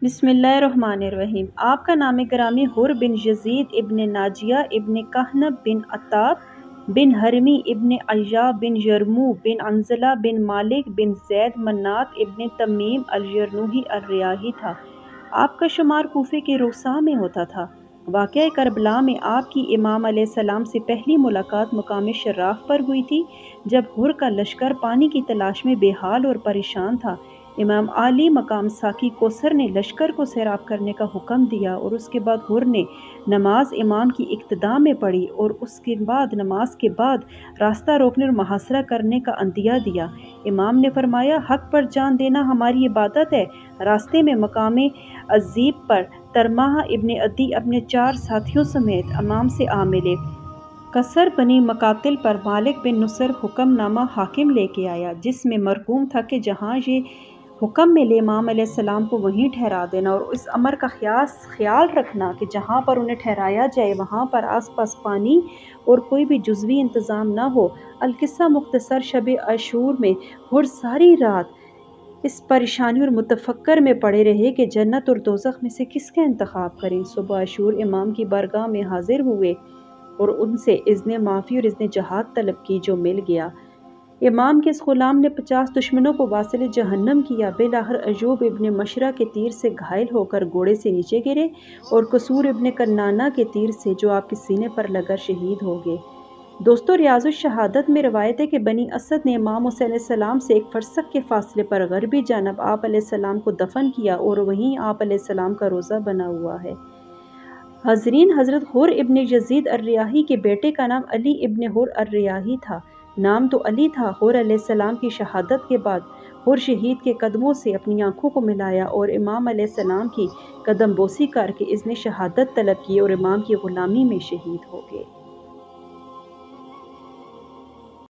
بسم اللہ الرحمن الرحیم۔ آپ کا نام گرامی حر بن یزید ابن ناجیہ ابن کہنب بن عطاب بن حرمی ابن عیاب بن یرمو بن عنزلہ بن مالک بن زید منات ابن تمیم الجرنوہی الریاحی تھا۔ آپ کا شمار کوفے کے رؤساء میں ہوتا تھا۔ واقعہ کربلا میں آپ کی امام علیہ السلام سے پہلی ملاقات مقام شراف پر ہوئی تھی، جب حر کا لشکر پانی کی تلاش میں بے حال اور پریشان تھا۔ امام عالی مقام ساقی کوثر نے لشکر کو سیراب کرنے کا حکم دیا اور اس کے بعد حر نے نماز امام کی اقتداء میں پڑھی اور اس کے بعد نماز کے بعد راستہ روکنے اور محاصرہ کرنے کا عندیہ دیا۔ امام نے فرمایا، حق پر جان دینا ہماری عبادت ہے۔ راستے میں مقام عزیب پر ترماہ ابن عدی اپنے 4 ساتھیوں سمیت امام سے آ ملے۔ قصر بنی مقاتل پر مالک بن نصر حکم نامہ حاکم لے کے آیا، جس میں مرقوم تھا کہ جہاں یہ حکم ملے امام علیہ السلام کو وہیں ٹھہرا دینا اور اس امر کا خیال رکھنا کہ جہاں پر انہیں ٹھہرایا جائے وہاں پر آس پاس پانی اور کوئی بھی جزوی انتظام نہ ہو۔ القصہ مختصر، شب عاشور میں حر ساری رات اس پریشانی اور متفکر میں پڑے رہے کہ جنت اور دوزخ میں سے کس کا انتخاب کریں۔ صبح عاشور امام کی بارگاہ میں حاضر ہوئے اور ان سے اذن معافی اور اذن جہاد طلب کی، جو مل گیا۔ امام کے اس غلام نے 50 دشمنوں کو واصل جہنم کیا۔ بالآخر ایوب ابن مشرہ کے تیر سے گھائل ہو کر گھوڑے سے نیچے گرے اور قصور ابن کنانہ کے تیر سے جو آپ کے سینے پر لگا شہید ہو گئے۔ دوستو، ریاض الشہادت میں روایت ہے کہ بنی اسد نے امام حسین علیہ السلام سے 1 فرسخ کے فاصلے پر غربی جانب آپ علیہ السلام کو دفن کیا اور وہیں آپ علیہ السلام کا روضہ بنا ہوا ہے۔ حاضرین، حضرت حر ابن یزید الریاحی کے بیٹے کا نام علی ابن حر الریاحی تھا۔ نام تو علی تھا۔ حر علیہ السلام کی شہادت کے بعد حر شہید کے قدموں سے اپنی آنکھوں کو ملایا اور امام علیہ السلام کی قدم بوسی کر کے اذن شہادت طلب کی اور امام کی غلامی میں شہید ہو گئے۔